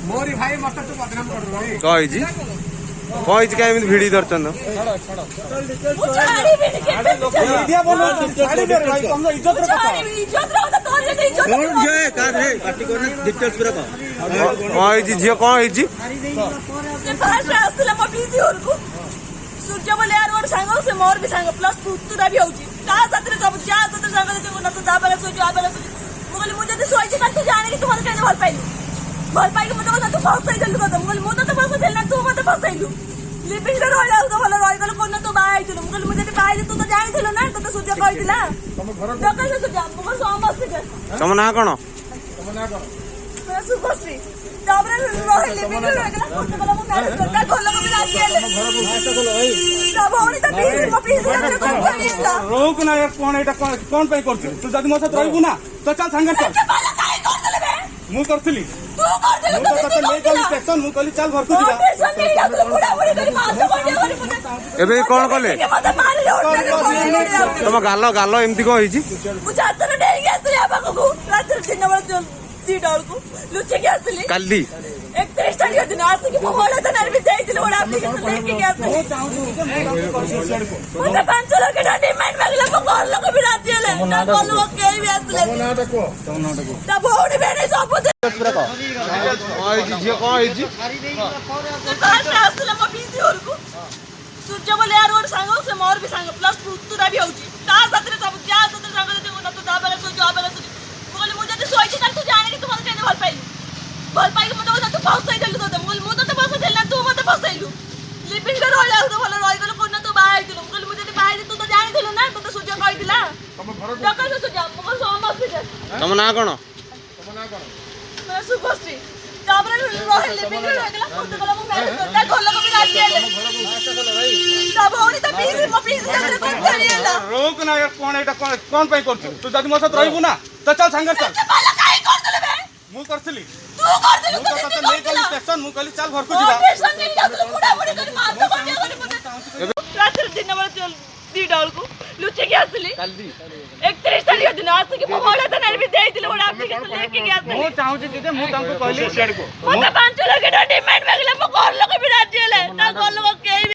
मोरी भाई मत तू बदनाम कर रही कहीं कहीं भिड़ी दर्शन झील कौन सूर्य बोले यार और सांग से मोर भी सांग प्लस पुतुरा भी होची का साथरे सब जा साथरे सांग दे न तो जा बला सोच आ बला सोच मुगल मुझे तो सोच का तू जाने कि तू मत कहने भल पाई कि मत तू फसाई देलु कदम मुगल मु तो फसाई देल ना तू मत फसाइलु लिपिंग रे रहला तो भल रही गल कोन तो बाई दिलु मुगल मुझे तो बाई तू तो जानि थिलो ना तो सूर्य कहि दिला तुम घर देखै से सूर्य मुगल समस्त के तुम ना कोन मैं सुभश्री ताबरे रहे लिपिंग रे रहला कोन तो भल मु मैनेज करता घर लोग भी राजी है सब होनी तो प्लीज रे कोन करिला रोक ना यार कौन एटा कौन पे करछ तू जदी मो साथ रहबू ना तो चल संगे चल मु करथली तू कर दे मु तो ले गली स्टेशन मु कहली चल घर को जीवा स्टेशन नहीं जा तू बुढ़ा बुढ़ी करी मार तो बड़े बड़े एबे कौन कले मत मार ले तुम गाल गाल एमती कौन होईची मु जातर नहीं गया तू या बाबू रात दिन बड़ चल दी डाल को लुच्चे के असली काली 31 तारीख दिन आज की भोला तो नर भी दे दिल बड़ा एप्लीकेशन लेके गया था मुझे 5 लाख का डिमांड मांगला को घर लोग भी राजी है ना घर लोग के भी असले तब होनी बेने सब झील कौन होईची असले म बिजी और को सूर्य बोले यार और सांग से मोर भी सांग प्लस पुतुरा भी होची का साथरे सब जा साथरे सांग दे न तो जा बला सोच आ बला सोच बोले मुझे तो सोच का तू जाने कि तू मत कहने भल पाई कि मत तू फसाई देलु तो मुगल मु तो फसाई देल ना तू मत फसाइलु लिपिंग रे रहला तो भल रही गल कोन तो बाई दिलु मुगल मुझे तो बाई तू तो जानि दिलु ना तो सूर्य कहि दिला तुम घर देखै से सूर्य मुगल समस्त के तुम ना कोन मैं सुभश्री ताबरे रहे लिपिंग रे रहला कोन तो भल मु मैनेज करता घर लोग भी राजी है सब होनी तो प्लीज रे कोन करिला रोक ना यार कौन एटा कौन पे करछ तू जदी मो साथ रहबू ना तो चल संगे चल बाला काई कर देले बे मु करथली तू कर देलु मु तो ले गली स्टेशन मु कहली चल घर को जीवा स्टेशन नहीं जा तू बुढ़ा बुढ़ी करी मार तो बड़े बड़े रात दिन बड़ चल दी डाल को लुच्चे के असली 31 तारीख दिन आज की भोला तो नर भी दे दिल बड़ा एप्लीकेशन लेके गया था मु चाहू छी दीदी मु तुमको कहली मत 5 लाख का डिमांड मांगला म घर लोग भी राजी है ना घर लोग के